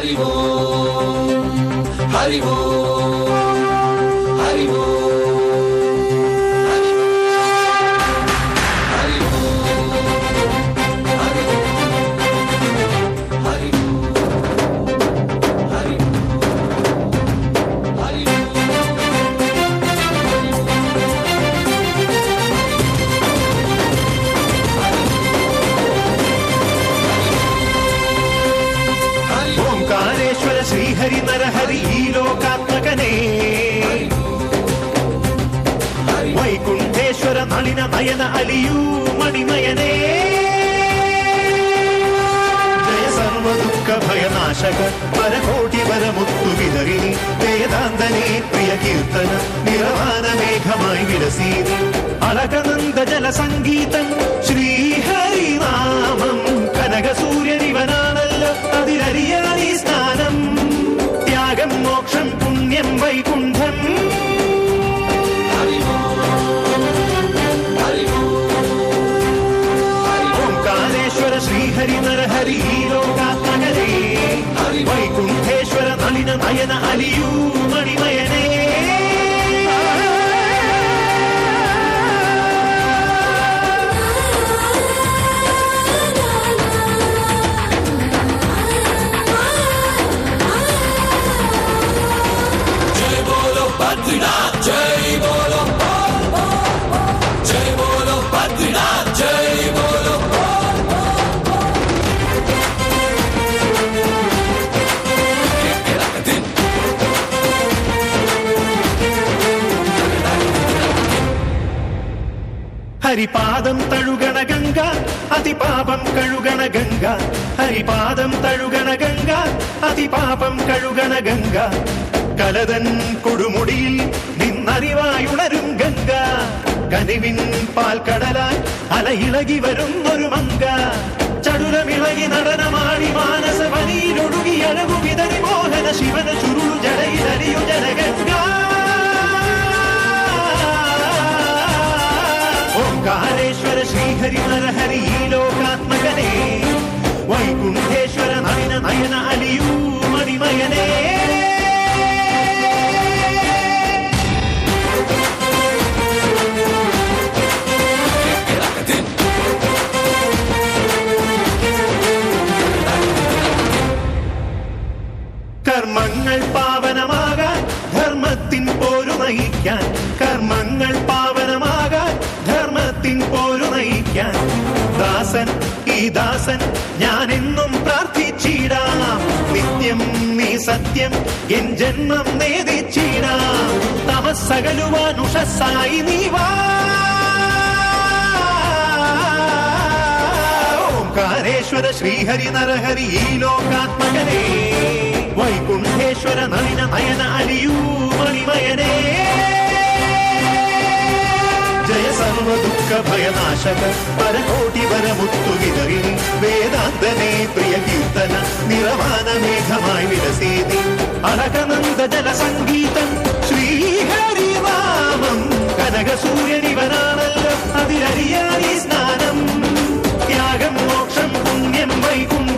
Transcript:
हरि ओम हरि ओम हरि ओम श्रीहरि नरहरि लोकात्मकने वैकुंठेश्वर नलिन नयन अलियू मणिमयने जय सर्व दुःख भयनाशक परकोटि वरमुत्तु विदरिणि वेदान्तने प्रिय कीर्तन निरवान मेघमायि विलसीनि अलकनन्द जल संगीतं श्रीहरि नामं कनक सूर्यनिवनानल्ल അതിരറിയാനി സ്ഥാനം ത്യാഗം മോക്ഷം പുണ്യം വൈകുണ്ഠം ഓംകാരേശ്വര ശ്രീഹരി നരഹരി ലോകാത്മകനേ വൈകുണ്ഠേശ്വര നളിന നയന അലിയൂ മണിമയനേ बद्रीनाथ जय बोलो जय बोलो बद्रीनाथ जय बोलो ഹരിപാദം തഴുകണ ഗംഗ അതിപാപം കഴുകണ ഗംഗ ഹരിപാദം തഴുകണ ഗംഗ അതിപാപം കഴുകണ ഗംഗ കലതൻ കൊടുമുടിയിൽ നിന്നറിവായുണരും ഗംഗ കനിവിൻ പാൽക്കടലാൽ അലയിളകി വരും ഒരു മങ്ക ചടുലമിളകി നടനമാടി മാനസ പനിയിലൊഴുകി അഴകു വിതറി മോഹന ശിവന ചുരുളു ജടയിലറിയു ജനഗംഗ ഓംകാരേശ്വര ശ്രീഹരി നരഹരി ലോകാത്മകനേ വൈകുണ്ഠേശ്വര നളിന നയന അലിയൂ മണിമയനേ കർമ്മങ്ങൾ പാവനമാകാൻ ധർമ്മത്തിൻ പോരു നയിക്കാൻ കർമ്മങ്ങൾ പാവനമാകാൻ ധർമ്മത്തിൻ പോരു നയിക്കാൻ ദാസൻ ഈ ദാസൻ ഞാൻ എന്നും പ്രാർത്ഥിച്ചിടാം നിത്യം നീ സത്യം എൻ ജന്മം നേദിച്ചിടാം തമസ്സകലുവാൻ ഉഷസ്സായി നീ വാ ഓംകാരേശ്വര ശ്രീഹരി നരഹരി ലോകാത്മകനേ വൈകുണ്ഠേശ്വര നളിന നയന അലിയൂ മണിമയനേ ജയ സർവ ദുഃഖ ഭയനാശക പരകോടി വരമുത്തു വിതറിനി വേദാന്തനേ പ്രിയ കീർത്തന നിറവാന മേഘമായി വിലസേതി അളകനന്ദ ജല സംഗീതം ശ്രീഹരി നാമം കനക സൂര്യനിവനാണല്ലോ അതിരറിയാനി സ്നാനം ത്യാഗം മോക്ഷം പുണ്യം വൈകുണ്ഠം